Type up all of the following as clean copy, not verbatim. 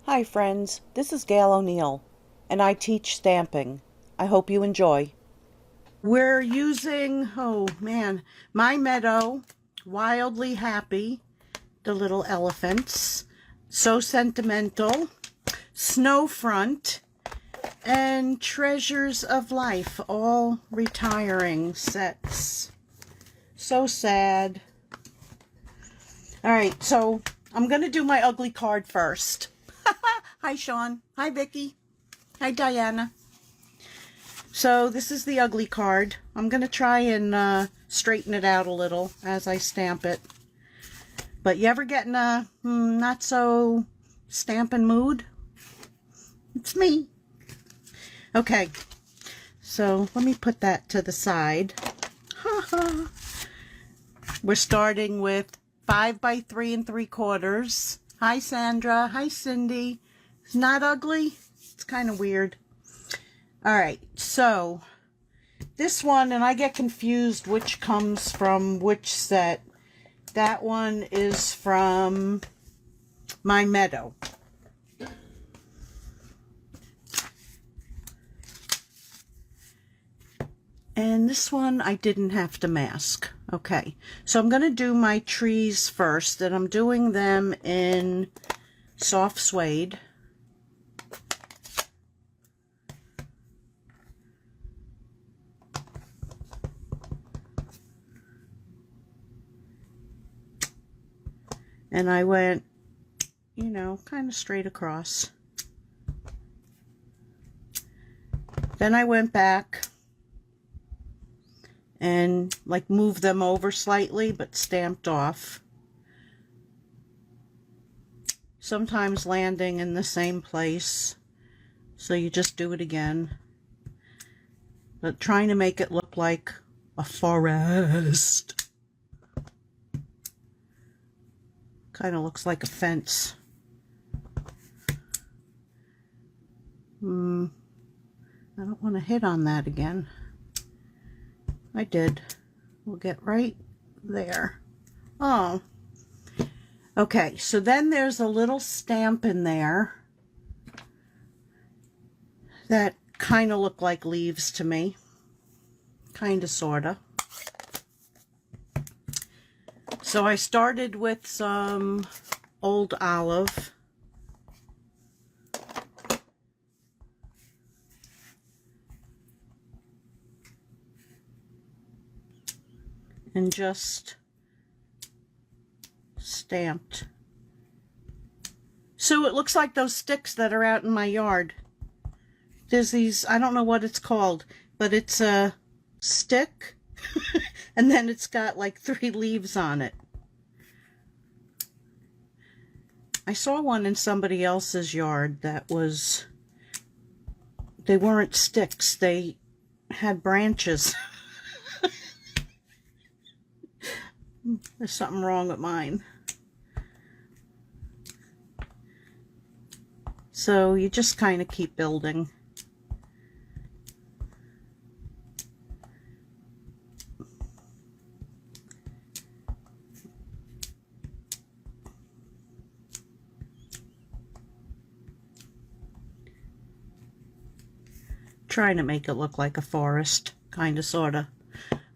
Hi friends, this is Gail O'Neill, and I teach stamping. I hope you enjoy. We're using, oh man, my Meadow, Wildly Happy, the little elephants, So Sentimental, Snowfront, and Treasures of Life, all retiring sets. So sad. Alright, so I'm going to do my ugly card first. Hi, Sean. Hi, Vicky. Hi, Diana. So this is the ugly card. I'm going to try and straighten it out a little as I stamp it. But you ever get in a not so stamping mood? It's me. Okay, so let me put that to the side. We're starting with 5 by 3 3/4. Hi, Sandra. Hi, Cindy. It's not ugly. It's kind of weird. All right, so this one, and I get confused which comes from which set. That one is from my Meadow. And this one I didn't have to mask. Okay, so I'm going to do my trees first, and I'm doing them in soft suede. And I went, you know, kind of straight across. Then I went back and like moved them over slightly, but stamped off. Sometimes landing in the same place, so you just do it again. But trying to make it look like a forest. Kind of looks like a fence. I don't want to hit on that again. I did. We'll get right there. Oh. Okay, so then there's a little stamp in there that kind of look like leaves to me. Kind of, sort of. So I started with some old olive. And just stamped. So it looks like those sticks that are out in my yard. There's these, I don't know what it's called, but it's a stick and then it's got like 3 leaves on it. I saw one in somebody else's yard that was, they weren't sticks, they had branches. There's something wrong with mine. So you just kind of keep building. Trying to make it look like a forest, kind of, sort of.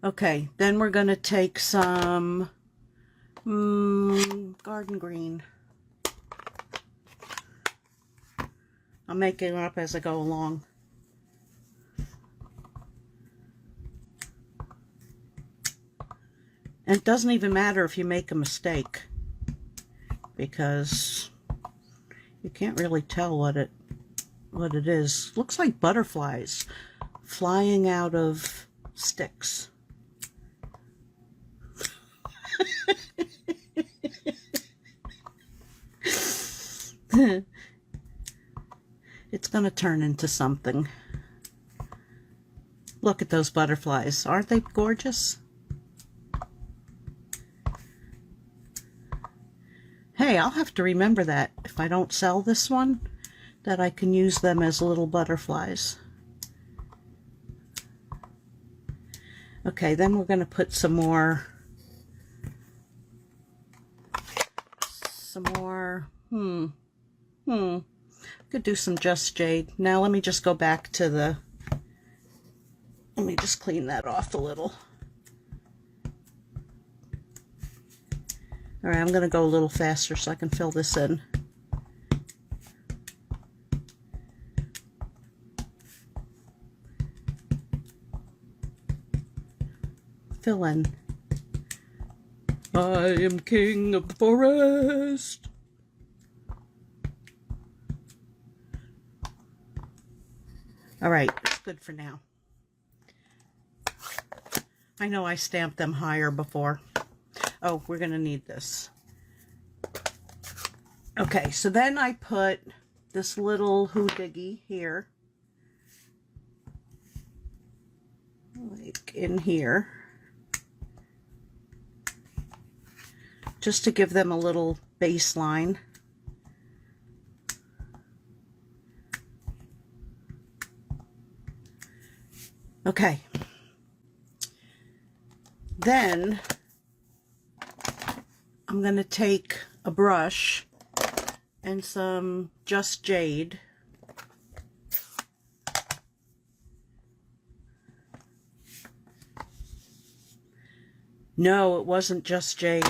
Okay, then we're going to take some garden green. I'm making it up as I go along. And it doesn't even matter if you make a mistake, because you can't really tell what it is. Looks like butterflies flying out of sticks. It's going to turn into something. Look at those butterflies. Aren't they gorgeous? Hey, I'll have to remember that if I don't sell this one, that I can use them as little butterflies. Okay, then we're going to put some more Could do some Just Jade. Now let me just go back to the, let me just clean that off a little. All right, I'm going to go a little faster so I can fill this in. Fill in. I am king of the forest. All right, it's good for now. I know I stamped them higher before. Oh, we're going to need this. Okay, so then I put this little hoodoogie here. Like in here. Just to give them a little baseline. Okay. Then I'm going to take a brush and some Just Jade. No, it wasn't Just Jade.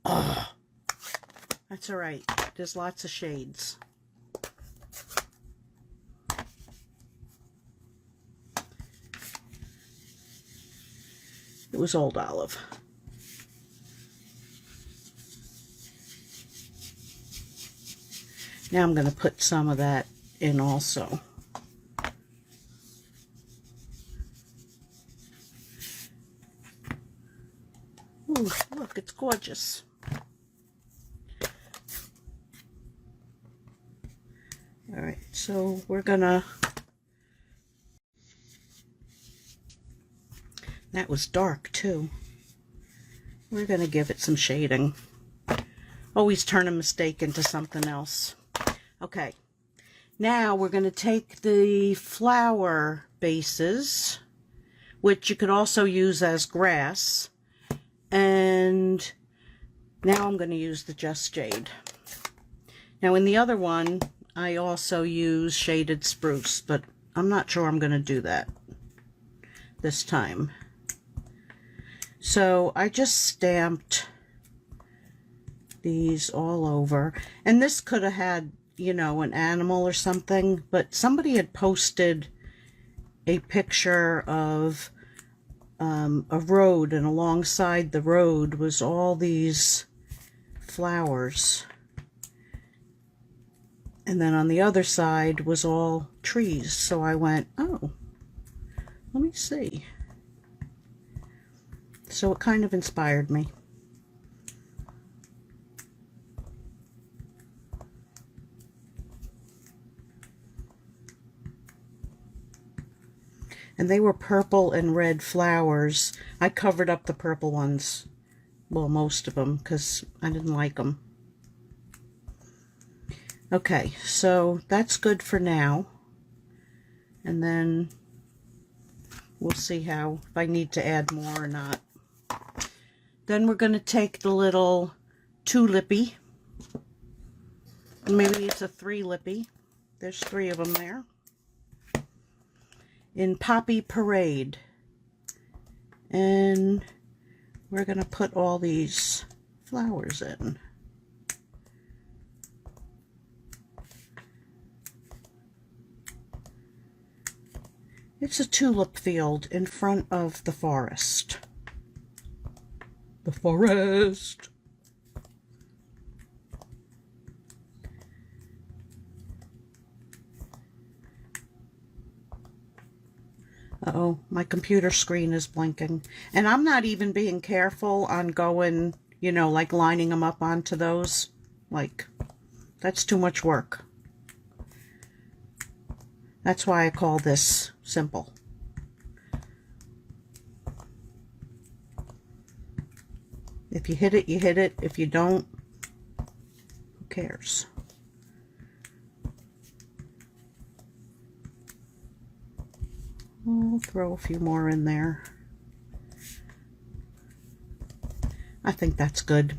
Oh, that's all right. There's lots of shades. It was Old Olive. Now I'm going to put some of that in also. Ooh, look, it's gorgeous. All right, so we're gonna, that was dark too. We're gonna give it some shading. Always turn a mistake into something else. Okay, now we're gonna take the flower bases, which you could also use as grass, and now I'm gonna use the Just Jade. Now in the other one, I also use shaded spruce, but I'm not sure I'm going to do that this time. So I just stamped these all over. And this could have had, you know, an animal or something, but somebody had posted a picture of a road, and alongside the road was all these flowers. And then on the other side was all trees. So I went, oh, let me see. So it kind of inspired me. And they were purple and red flowers. I covered up the purple ones. Well, most of them, because I didn't like them. Okay, so that's good for now. And then we'll see how, if I need to add more or not. Then we're going to take the little 2-lippy. Maybe it's a 3-lippy. There's 3 of them there. In Poppy Parade. And we're going to put all these flowers in. It's a tulip field in front of the forest. The forest. Uh-oh, my computer screen is blinking. And I'm not even being careful on going, you know, like lining them up onto those. Like, that's too much work. That's why I call this simple. If you hit it, you hit it. If you don't, who cares? I'll throw a few more in there. I think that's good.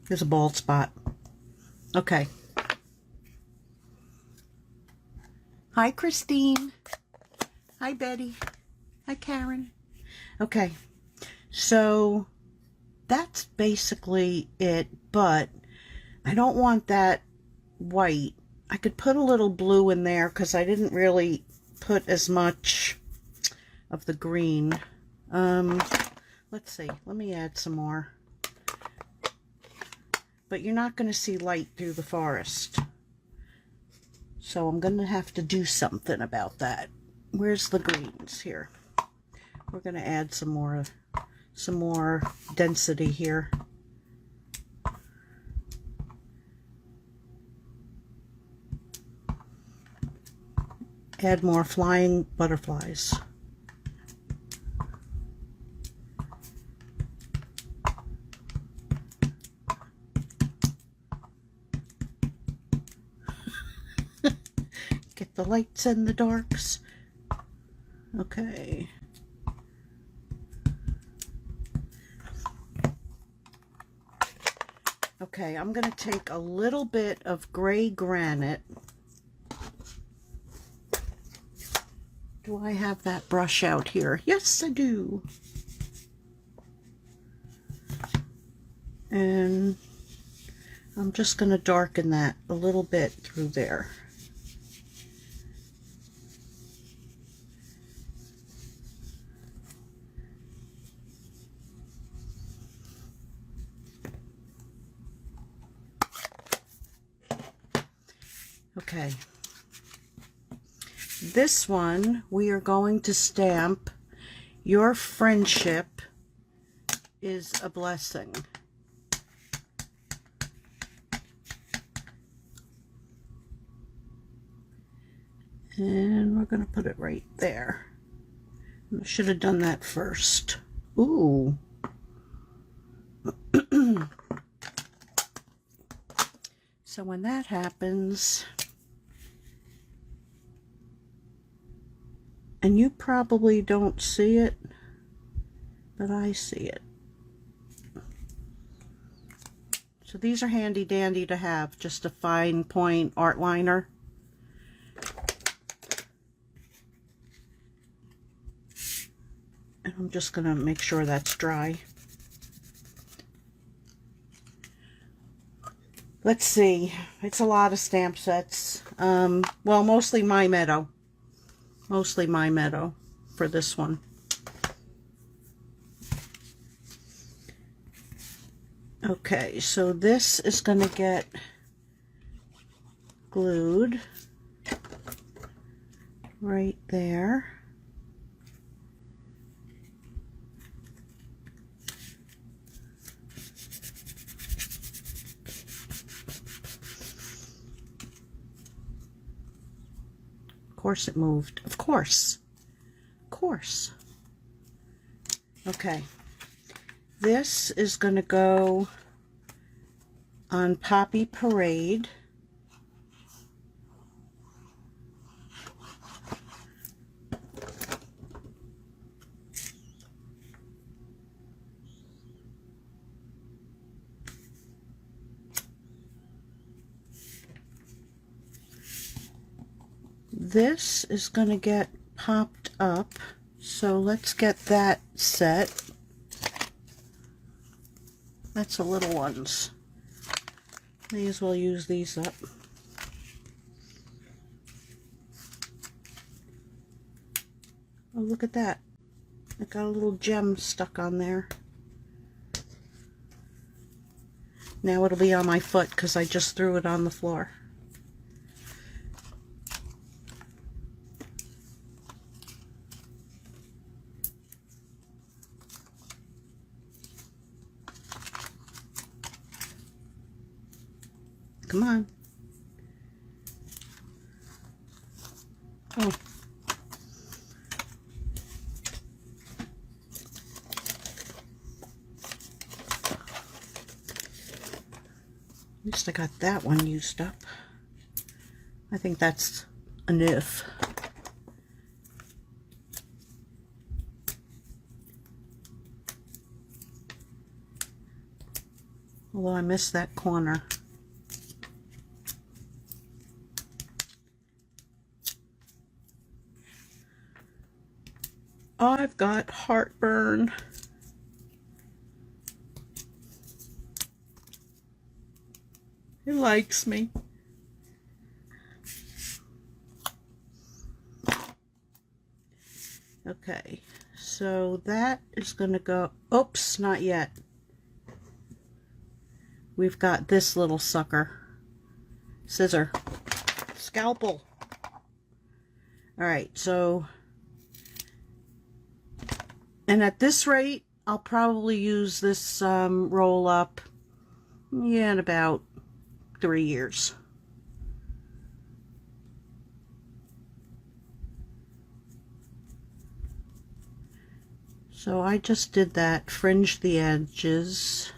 There's a bald spot. Okay. Hi, Christine. Hi, Betty. Hi, Karen. Okay, so that's basically it, but I don't want that white. I could put a little blue in there because I didn't really put as much of the green. Let's see. Let me add some more. But you're not going to see light through the forest. So I'm going to have to do something about that. Where's the greens here? We're going to add some more density here. Add more flying butterflies. Get the lights and the darks. Okay. Okay, I'm going to take a little bit of gray granite. Do I have that brush out here? Yes, I do. And I'm just going to darken that a little bit through there. Okay. This one we are going to stamp "Your friendship is a blessing." And we're going to put it right there. I should have done that first. Ooh. So when that happens, and you probably don't see it, but I see it. So these are handy dandy to have, just a fine point art liner. And I'm just going to make sure that's dry. Let's see, it's a lot of stamp sets. Well, mostly My Meadow. Mostly My Meadow for this one. Okay, so this is going to get glued right there. Of course it moved. Of course. Of course. Okay. This is going to go on Poppy Parade. This is going to get popped up, so let's get that set. That's the little ones. May as well use these up. Oh, look at that. I got a little gem stuck on there. Now it'll be on my foot because I just threw it on the floor. Come on. Oh. At least I got that one used up. I think that's enough. Although I missed that corner. I've got heartburn. He likes me. Okay, so that is going to go, oops, not yet. We've got this little sucker. Scissor. Scalpel. Alright, so, and at this rate, I'll probably use this roll up, yeah, in about 3 years. So I just did that, fringed the edges.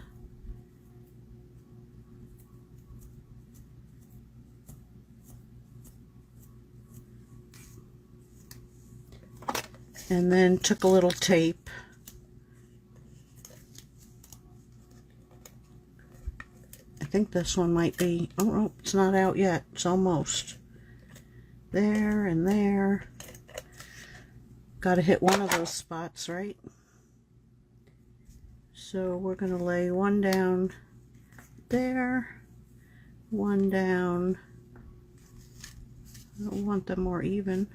And then took a little tape. I think this one might be, oh no, it's not out yet, it's almost. There and there. Gotta hit one of those spots, right? So we're gonna lay one down there, one down. I don't want them more even.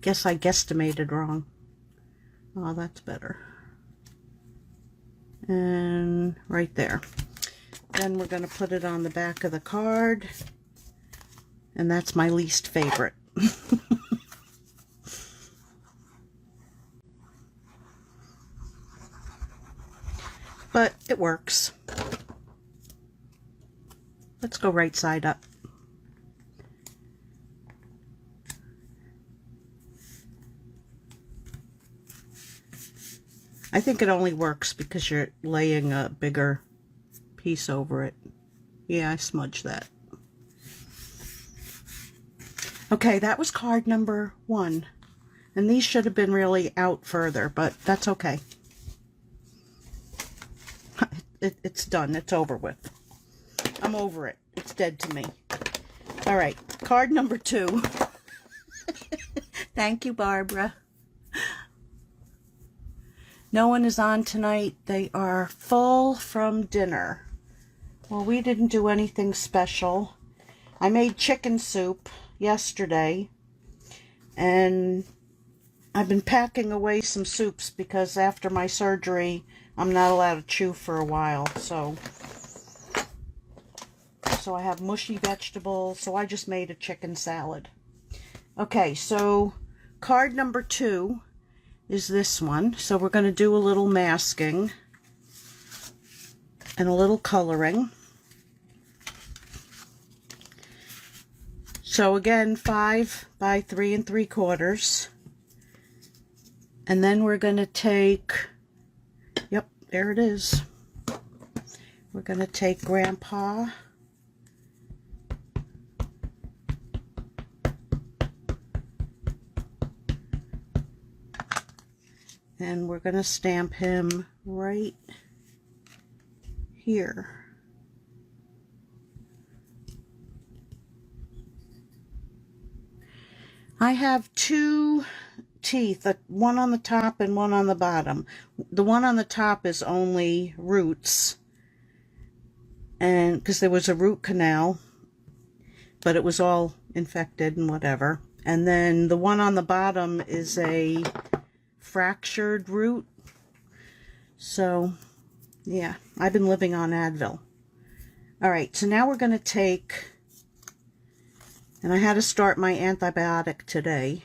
Guess I guesstimated wrong. Oh, that's better. And right there. Then we're going to put it on the back of the card. And that's my least favorite. But it works. Let's go right side up. I think it only works because you're laying a bigger piece over it. Yeah, I smudged that. Okay, that was card number 1. And these should have been really out further, but that's okay. It's done. It's over with. I'm over it. It's dead to me. All right, card number 2. Thank you, Barbara. No one is on tonight. They are full from dinner. Well, we didn't do anything special. I made chicken soup yesterday, and I've been packing away some soups because after my surgery, I'm not allowed to chew for a while. So I have mushy vegetables, so I just made a chicken salad. Okay, so card number 2 is this one. So we're going to do a little masking and a little coloring. So again, 5 by 3 3/4. And then we're going to take, yep, there it is. We're going to take Grandpa. And we're going to stamp him right here. I have 2 teeth, one on the top and one on the bottom. The one on the top is only roots, and because there was a root canal, but it was all infected and whatever. And then the one on the bottom is a fractured root. So yeah, I've been living on Advil. All right, so now we're going to take, and I had to start my antibiotic today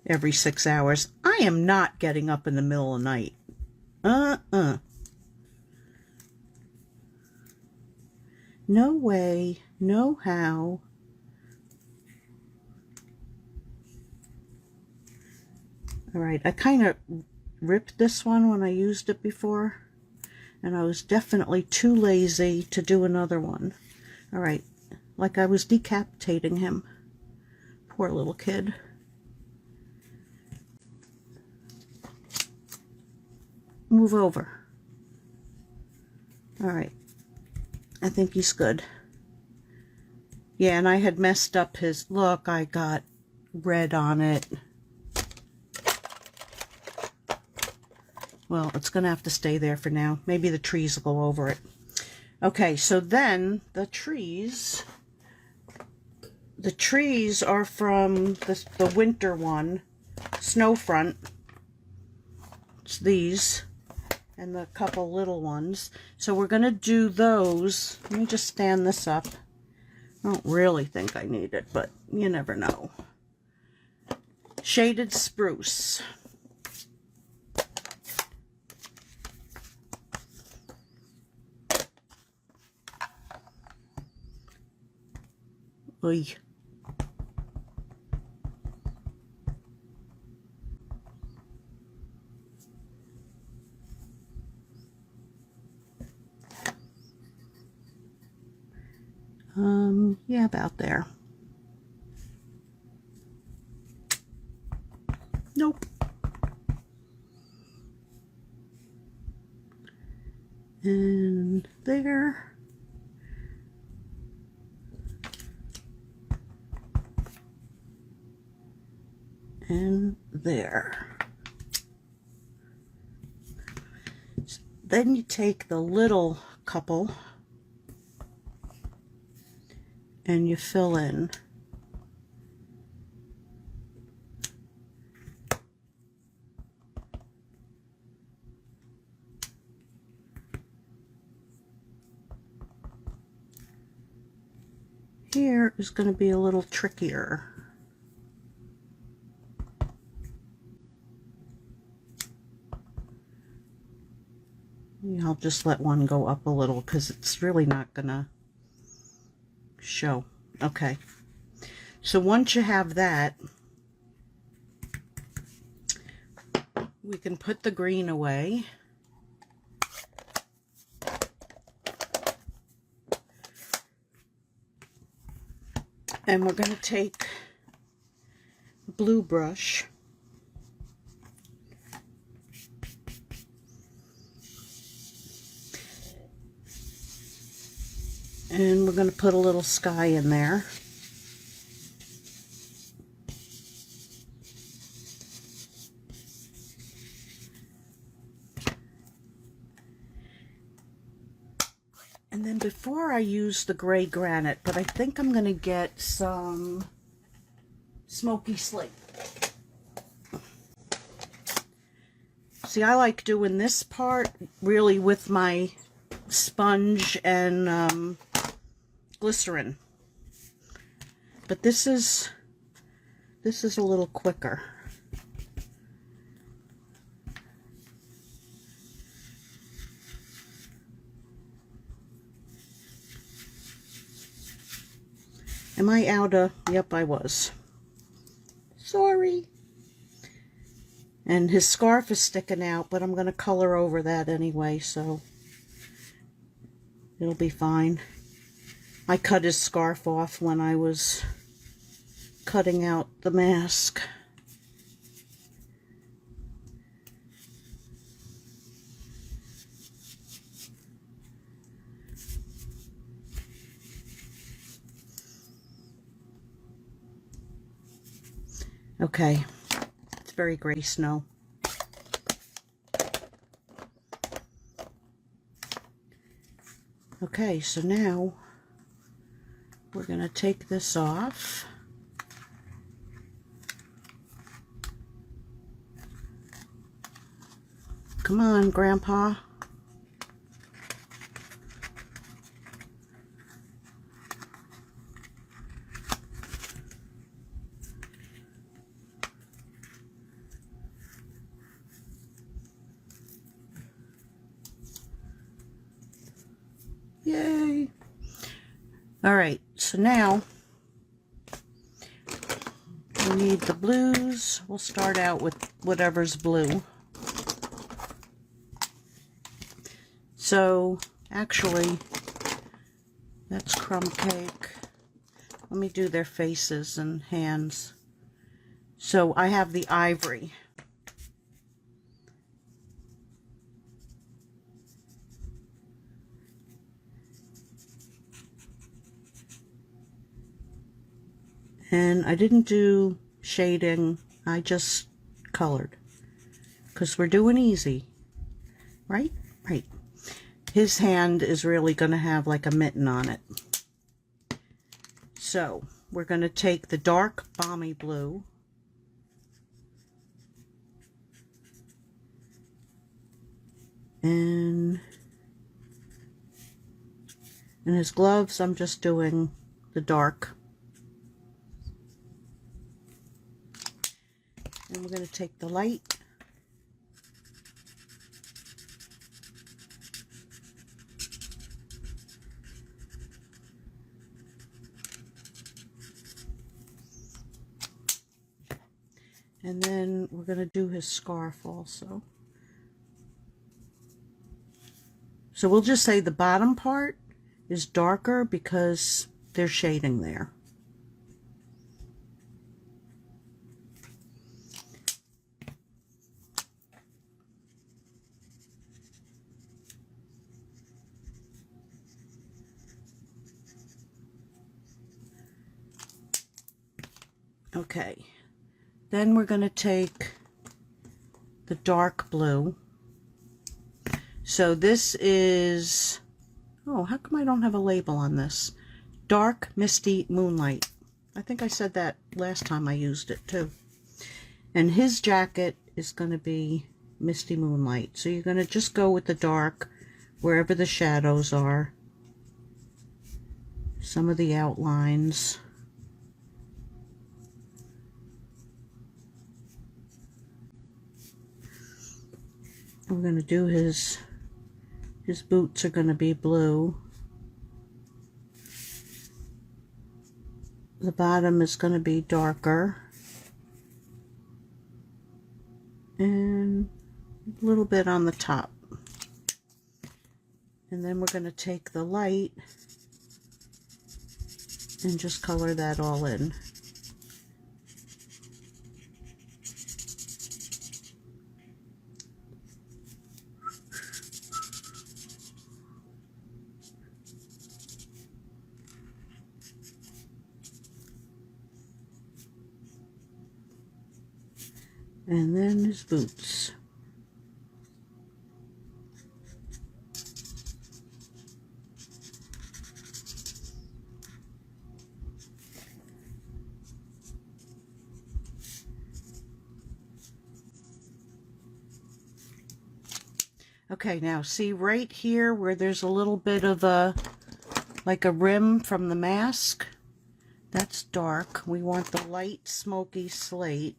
every 6 hours. I am not getting up in the middle of the night. No way, no how. All right, I kind of ripped this one when I used it before, and I was definitely too lazy to do another one. All right, like I was decapitating him. Poor little kid. Move over. All right. I think he's good. Yeah, and I had messed up his look. I got red on it. Well, it's going to have to stay there for now. Maybe the trees will go over it. Okay, so then the trees are from the winter one, Snowfront. It's these, and the couple little ones. So we're going to do those. Let me just stand this up. I don't really think I need it, but you never know. Shaded spruce. Oy. Yeah, about there. Nope. And there. And there. Then you take the little couple and you fill in. Here is going to be a little trickier. I'll just let one go up a little because it's really not going to show. Okay. So once you have that, we can put the green away. And we're going to take a blue brush. And we're going to put a little sky in there. And then before I use the gray granite, but I think I'm going to get some smoky slate. See, I like doing this part really with my sponge and glycerin, but this is a little quicker. Am I out of? Yep, I was. Sorry. And his scarf is sticking out, but I'm going to color over that anyway, so it'll be fine. I cut his scarf off when I was cutting out the mask. Okay, it's very gray snow. Okay, so now we're going to take this off. Come on, Grandpa. Yay. All right, so now we need the blues. We'll start out with whatever's blue. So actually, that's crumb cake. Let me do their faces and hands. So I have the ivory. And I didn't do shading, I just colored. Because we're doing easy. Right? Right. His hand is really going to have like a mitten on it. So, we're going to take the dark balmy blue. And in his gloves, I'm just doing the dark. And we're going to take the light. And then we're going to do his scarf also. So we'll just say the bottom part is darker because there's shading there. Okay. Then we're going to take the dark blue. So this is, oh, how come I don't have a label on this? Dark Misty Moonlight. I think I said that last time I used it too. And his jacket is going to be Misty Moonlight. So you're going to just go with the dark wherever the shadows are. Some of the outlines. We're going to do his boots are going to be blue. The bottom is going to be darker. And a little bit on the top. And then we're going to take the light and just color that all in. And then his boots. Okay, now see right here where there's a little bit of a, like a rim from the mask? That's dark. We want the light smoky slate.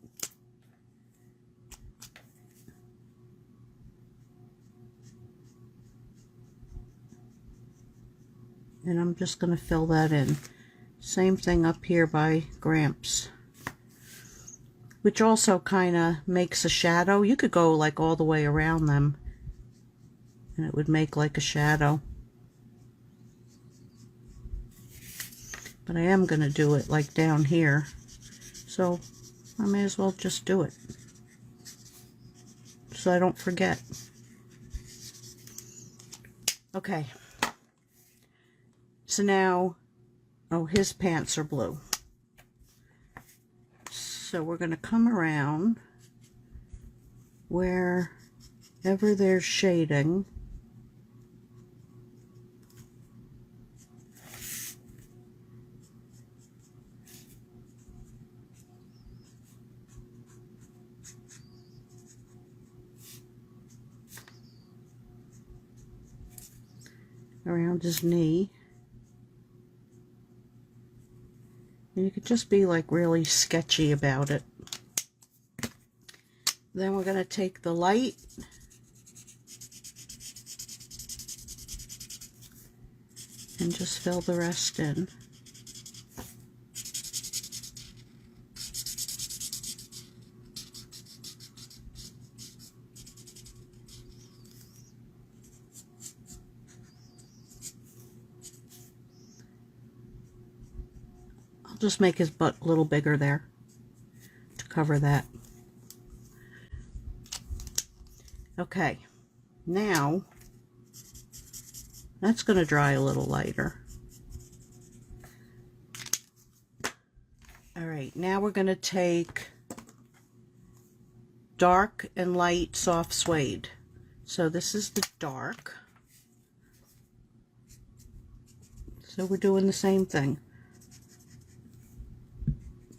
And I'm just going to fill that in. Same thing up here by Gramps. Which also kind of makes a shadow. You could go like all the way around them. And it would make like a shadow. But I am going to do it like down here. So I may as well just do it. So I don't forget. Okay. So now, oh, his pants are blue. So we're going to come around wherever there's shading. Around his knee. And you could just be like really sketchy about it. Then we're going to take the light and just fill the rest in. Just make his butt a little bigger there to cover that. Okay, now that's going to dry a little lighter. All right, now we're going to take dark and light soft suede. So this is the dark. So we're doing the same thing.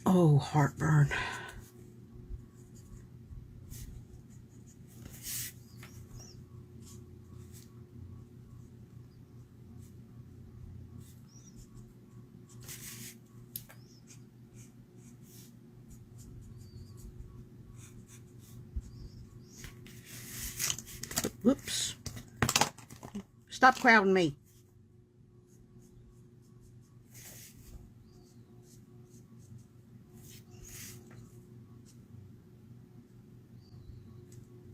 Oh, heartburn. Whoops. Stop crowding me.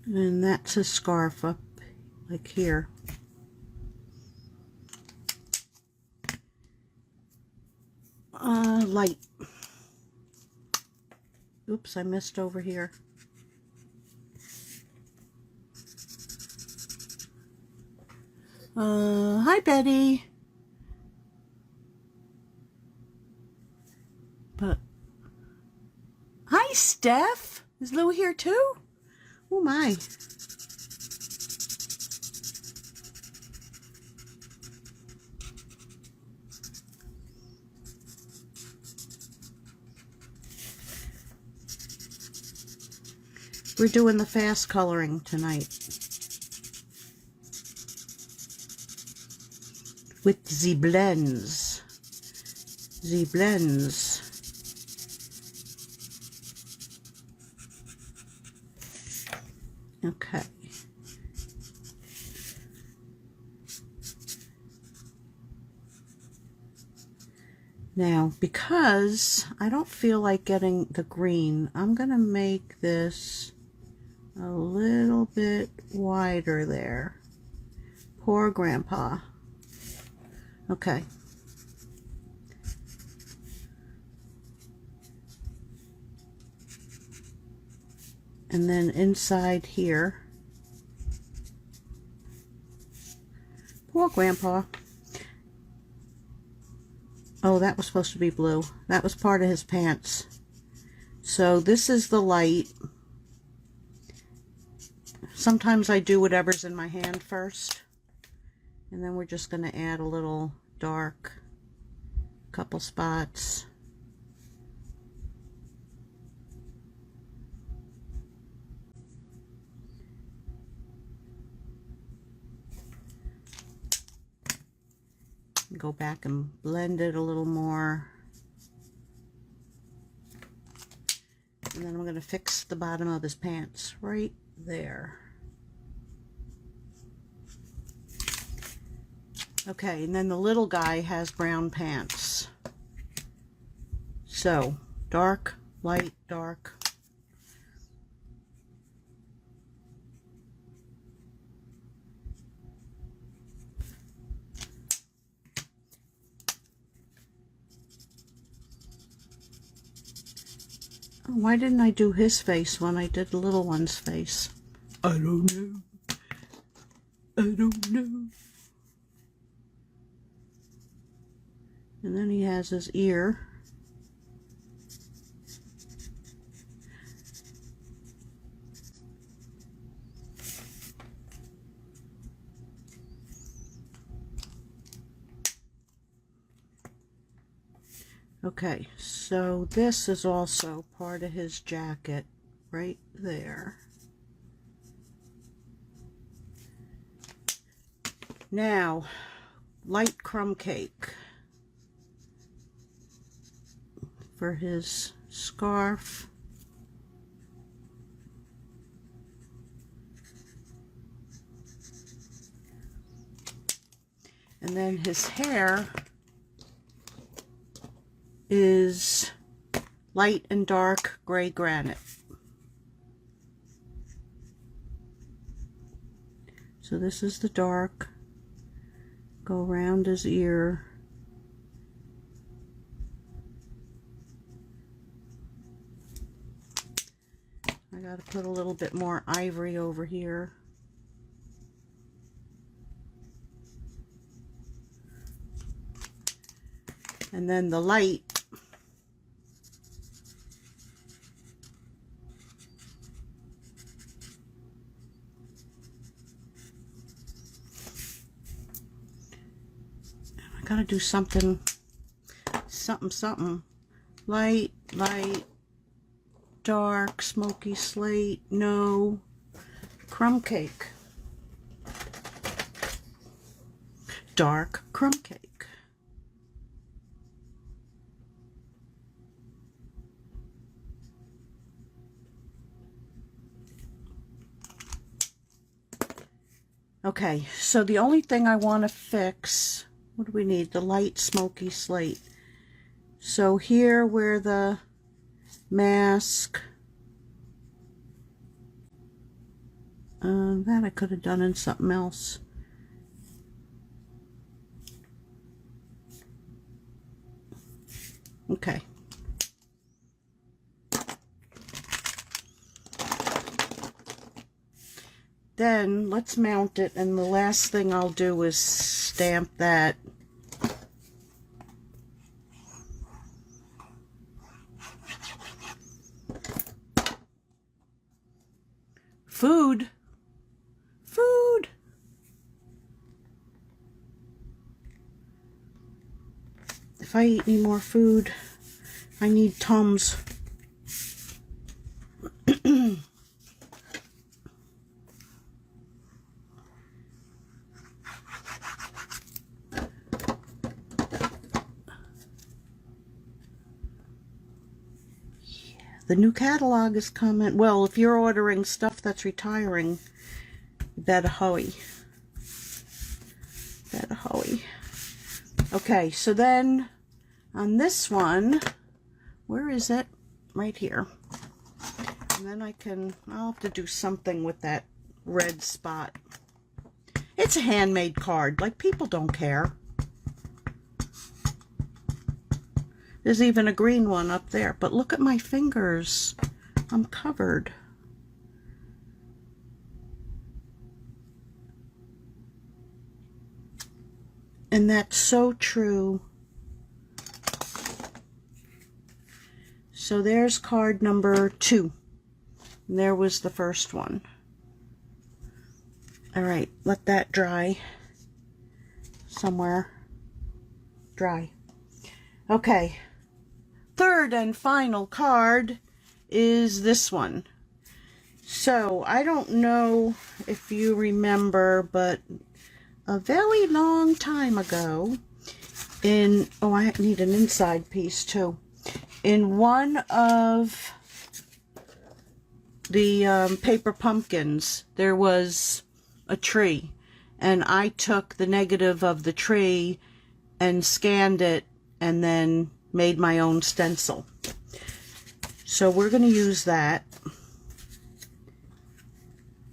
And that's his scarf up like here. Light. Oops, I missed over here. Hi Betty. But hi Steph. Is Lou here too? Oh my. We're doing the fast coloring tonight with the blends. The blends. Okay. Now, because I don't feel like getting the green, I'm going to make this a little bit wider there. Poor Grandpa. Okay. And then inside here. Poor Grandpa. Oh, that was supposed to be blue. That was part of his pants. So this is the light. Sometimes I do whatever's in my hand first. And then we're just going to add a little dark, couple spots. Go back and blend it a little more. And then I'm going to fix the bottom of his pants right there. Okay, and then the little guy has brown pants. So, dark, light, dark. Oh, why didn't I do his face when I did the little one's face? I don't know. I don't know. And then he has his ear. Okay, so this is also part of his jacket right there. Now, light crumb cake for his scarf. And then his hair is light and dark gray granite. So this is the dark. Go around his ear. I gotta put a little bit more ivory over here. And then the light to do something, something. Light, light, dark, smoky slate, no, crumb cake. Dark crumb cake. Okay, so the only thing I want to fix, what do we need? The light smoky slate. So here where the mask, that I could have done in something else. Okay. Then let's mount it, and the last thing I'll do is stamp that. Food. Food. If I eat any more food, I need Tums. The new catalog is coming. Well, if you're ordering stuff that's retiring, you better hurry. Better hurry. Okay, so then on this one, where is it? Right here. And then I'll have to do something with that red spot. It's a handmade card. Like, people don't care. There's even a green one up there. But look at my fingers. I'm covered. And that's so true. So there's card number 2. And there was the first one. All right, let that dry somewhere. Dry. Okay. Third and final card is this one. So I don't know if you remember, but a very long time ago I need an inside piece too. In one of the paper pumpkins, there was a tree, and I took the negative of the tree and scanned it and then made my own stencil. So we're going to use that.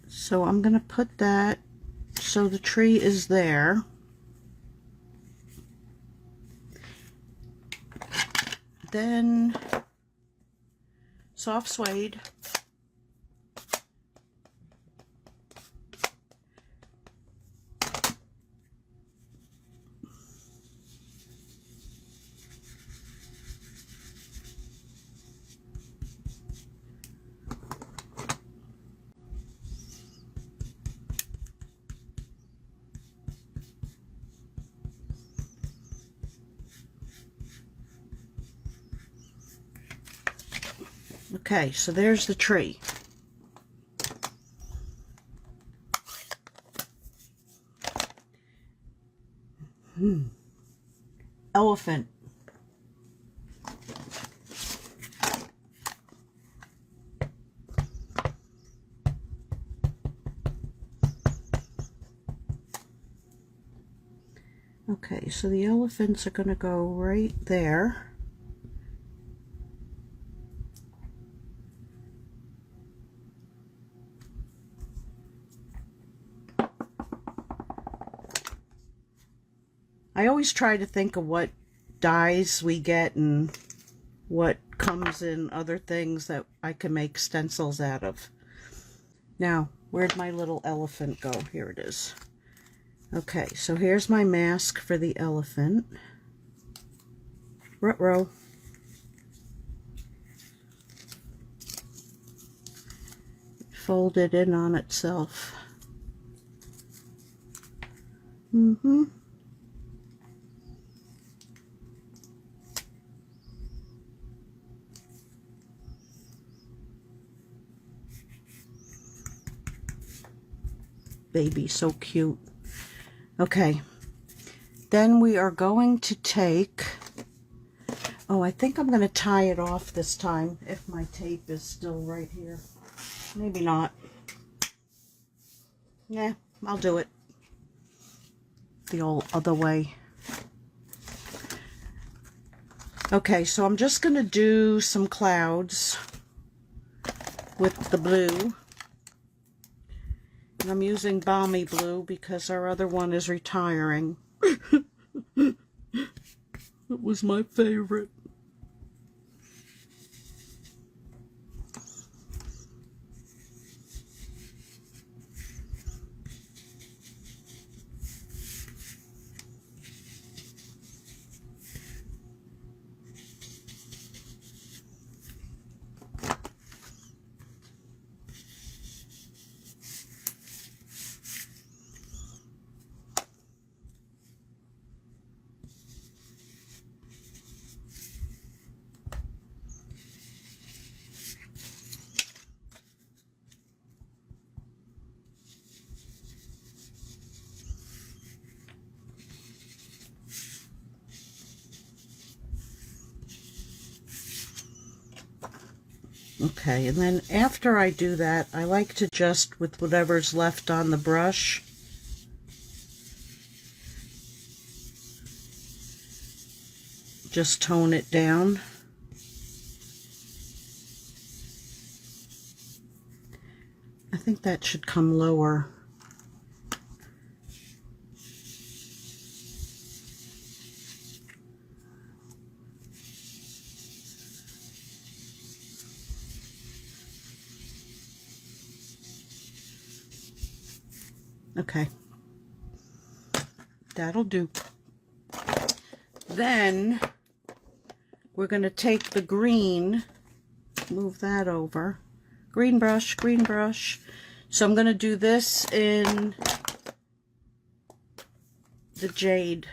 So I'm going to put that so the tree is there. Then soft suede. Okay, so there's the tree. Elephant. Okay, so the elephants are going to go right there. I always try to think of what dyes we get and what comes in other things that I can make stencils out of. Now, where'd my little elephant go? Here it is. Okay, so here's my mask for the elephant. Ruh-roh. Fold it in on itself. baby, so cute. Okay, then we are going to take, oh, I think I'm going to tie it off this time if my tape is still right here. Maybe not. Yeah, I'll do it the old other way. Okay, so I'm just going to do some clouds with the blue. And I'm using Balmy Blue because our other one is retiring. It was my favorite. Okay, and then after I do that, I like to just, with whatever's left on the brush, just tone it down. I think that should come lower. Okay, that'll do. Then we're going to take the green, move that over, green brush, green brush. So I'm going to do this in the jade.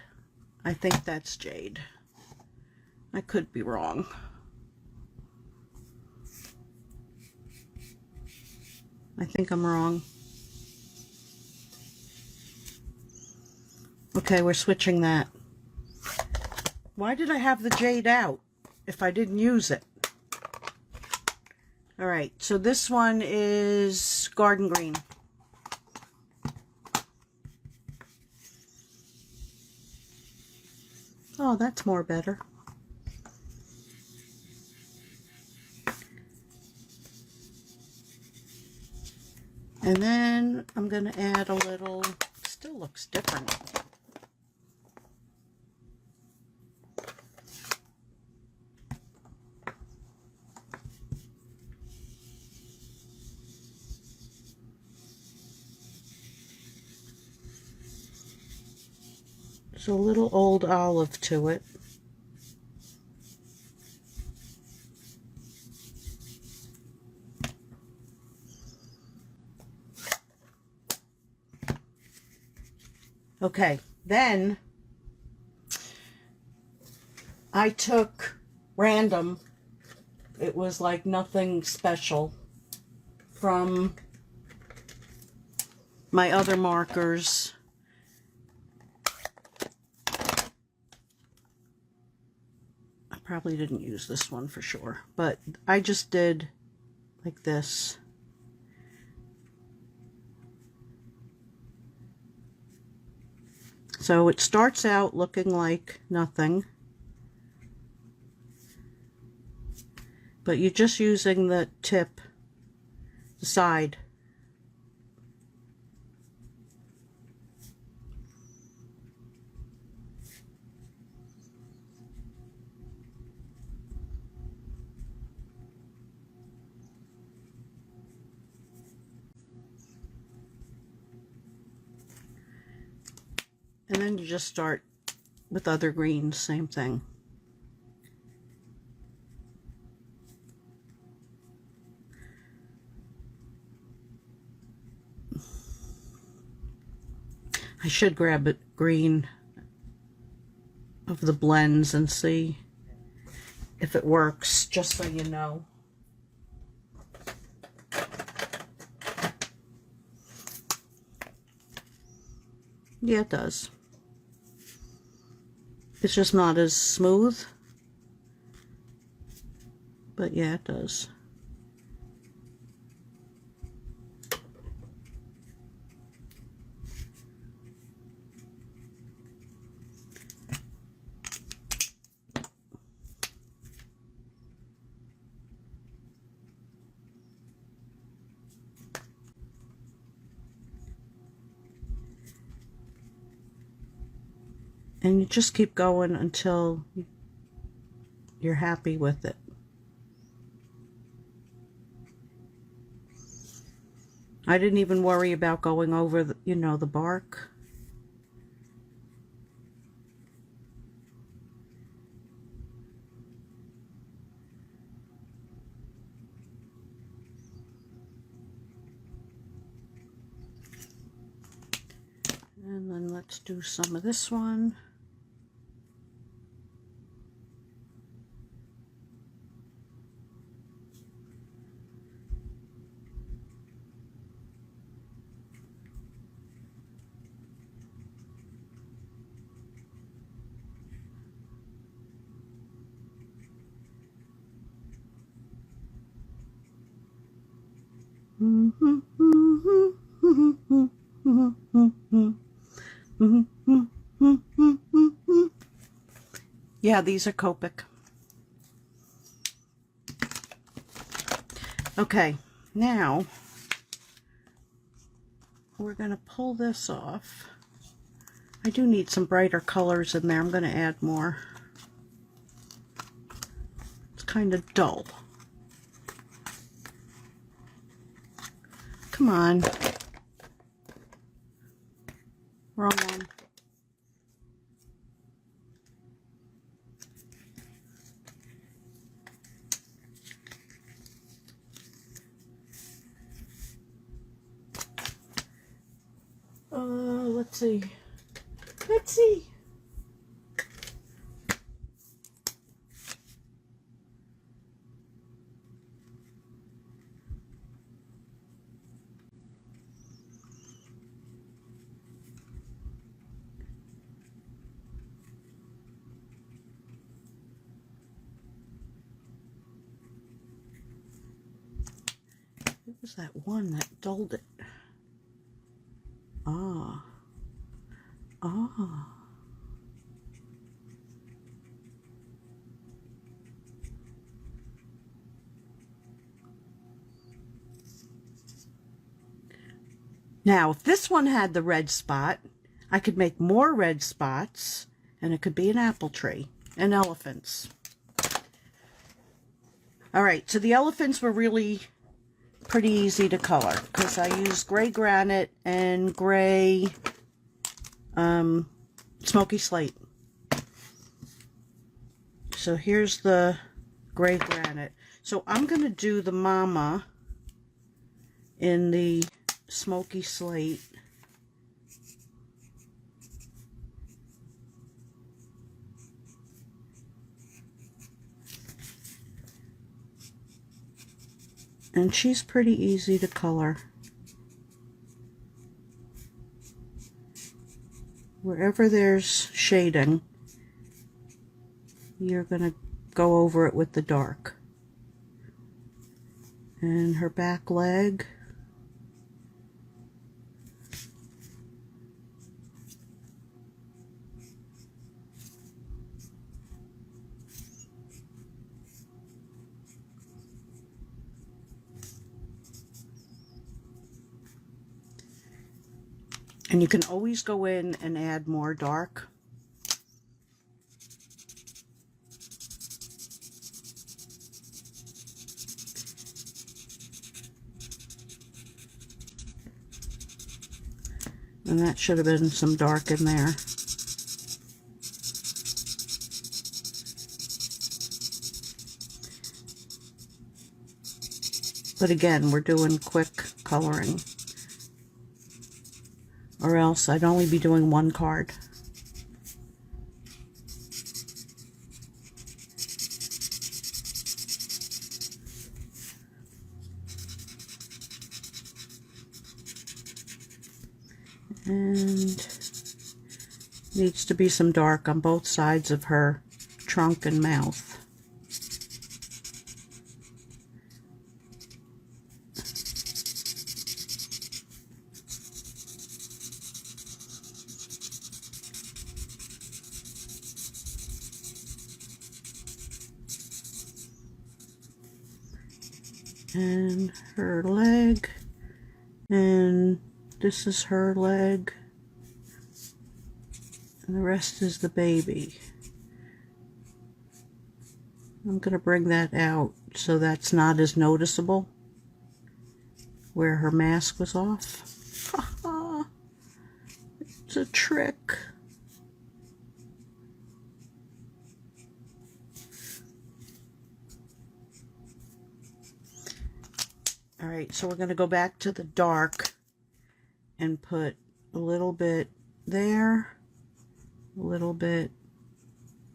I think that's jade. I could be wrong. I think I'm wrong. Okay, we're switching that. Why did I have the jade out if I didn't use it? All right, so this one is garden green. Oh, that's more better. And then I'm going to add a little, still looks different. So a little old olive to it. Okay, then I took random, it was like nothing special, from my other markers. I probably didn't use this one for sure, but I just did like this. So it starts out looking like nothing, but you're just using the tip, the side. And then you just start with other greens, same thing. I should grab a green of the blends and see if it works, just so you know. Yeah, it does. It's just not as smooth. But yeah, it does. And you just keep going until you're happy with it. I didn't even worry about going over the, you know, the bark. And then let's do some of this one. Yeah, these are Copic. Okay, now we're going to pull this off. I do need some brighter colors in there. I'm going to add more. It's kind of dull. Come on. Wrong one. Let's see. Let's see. It was that one that dulled it. Ah. Ah. Now, if this one had the red spot, I could make more red spots, and it could be an apple tree and elephants. All right, so the elephants were really pretty easy to color because I used gray granite and gray smoky slate. So here's the gray granite. So I'm going to do the mama in the smoky slate. And she's pretty easy to color. Wherever there's shading, you're going to go over it with the dark. And her back leg. And you can always go in and add more dark. And that should have been some dark in there. But again, we're doing quick coloring. Or else I'd only be doing one card. And Needs to be some dark on both sides of her trunk and mouth. And her leg, and this is her leg, and the rest is the baby. I'm going to bring that out so that's not as noticeable where her mask was off. It's a trick. Alright, so we're going to go back to the dark and put a little bit there, a little bit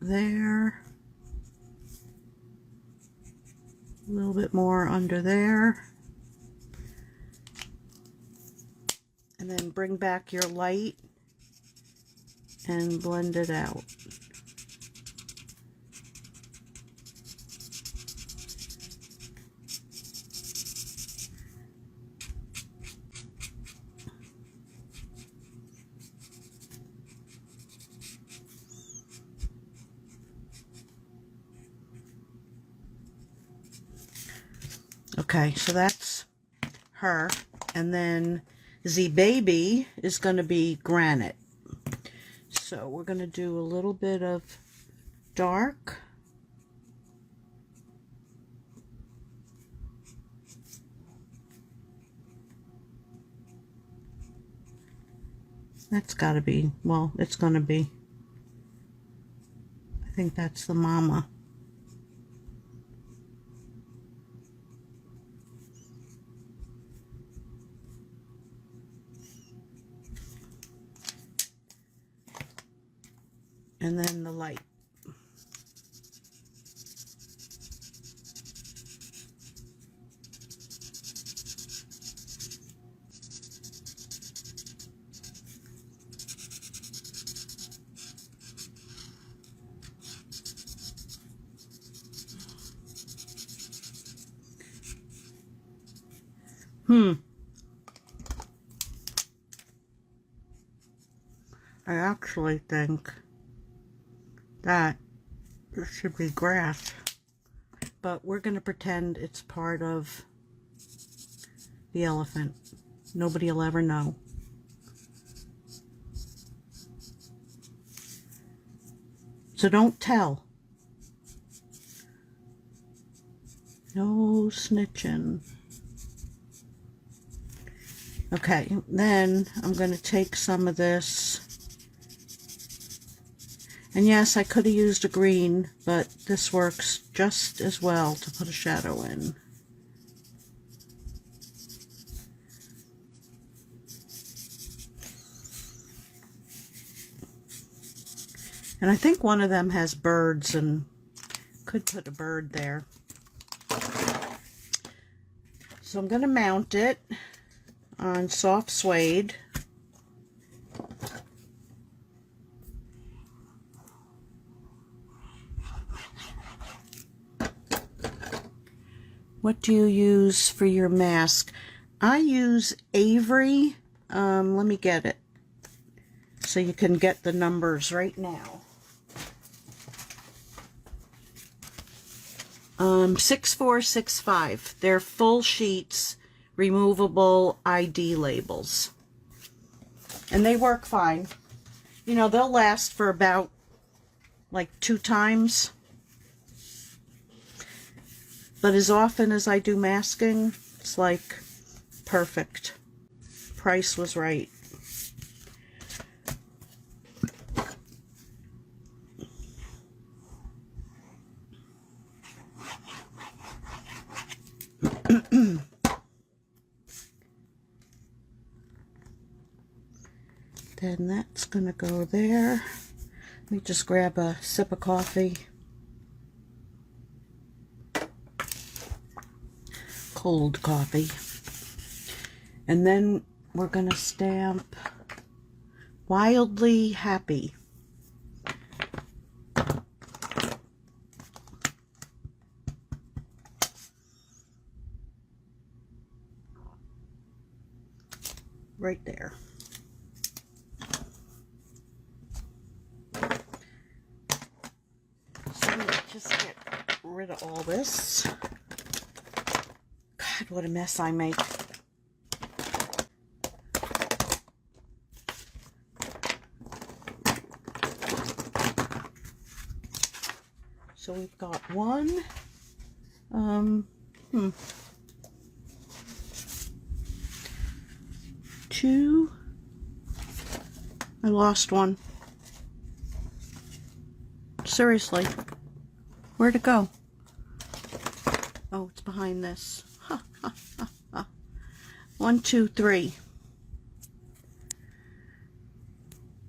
there, a little bit more under there, and then bring back your light and blend it out. Okay, so that's her, and then the baby is going to be granite. So we're going to do a little bit of dark. That's got to be, well, it's going to be, I think that's the mama. And then the light. I actually think that it should be grass, but we're going to pretend it's part of the elephant. Nobody will ever know. So don't tell. No snitching. Okay, then I'm going to take some of this. And yes, I could have used a green, but this works just as well to put a shadow in. And I think one of them has birds, and could put a bird there. So I'm going to mount it on soft suede. What do you use for your mask? I use Avery. Let me get it so you can get the numbers right now. 6465. They're full sheets, removable ID labels. And they work fine. You know, they'll last for about like 2 times. But as often as I do masking, it's like perfect. Price was right. Then that's going to go there. Let me just grab a sip of coffee. Cold coffee. And then we're going to stamp Wildly Happy. right there. So I'm gonna just get rid of all this. God, what a mess I make. So we've got one, two, I lost one. Seriously, where'd it go? Oh, it's behind this. Ha, ha, ha, ha. 1, 2, 3.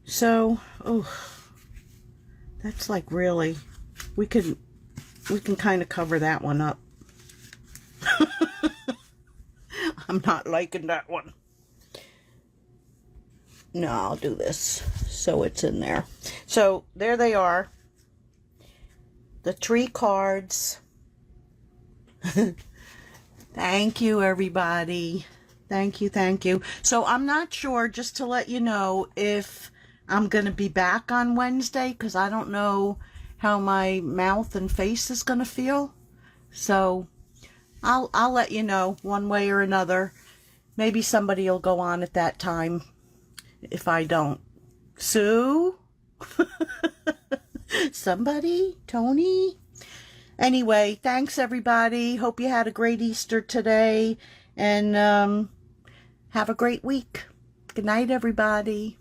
So, oh, that's like really, we can kind of cover that one up. I'm not liking that one. No, I'll do this so it's in there. So there they are. The 3 cards. Thank you, everybody. Thank you, thank you. So I'm not sure, just to let you know, if I'm going to be back on Wednesday, because I don't know how my mouth and face is going to feel. So I'll let you know one way or another. Maybe somebody will go on at that time if I don't. Sue? Somebody? Tony? Anyway, thanks everybody. Hope you had a great Easter today. And have a great week. Good night, everybody.